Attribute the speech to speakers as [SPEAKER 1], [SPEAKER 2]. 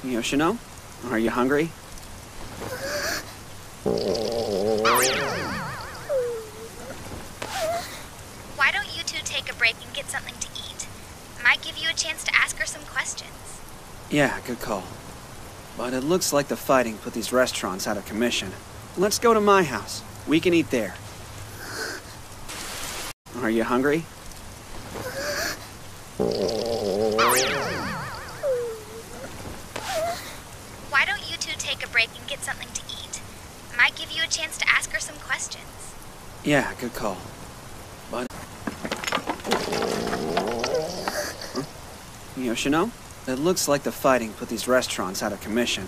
[SPEAKER 1] Yoshino, are you hungry?
[SPEAKER 2] Why don't you two take a break and get something to eat? Might give you a chance to ask her some questions.
[SPEAKER 1] Yeah, good call. But it looks like the fighting put these restaurants out of commission. Let's go to my house. We can eat there. Are you hungry?
[SPEAKER 2] Why don't you two take a break and get something to eat? Might give you a chance to ask her some questions.
[SPEAKER 1] Yeah, good call. But... Yoshino, it looks like the fighting put these restaurants out of commission.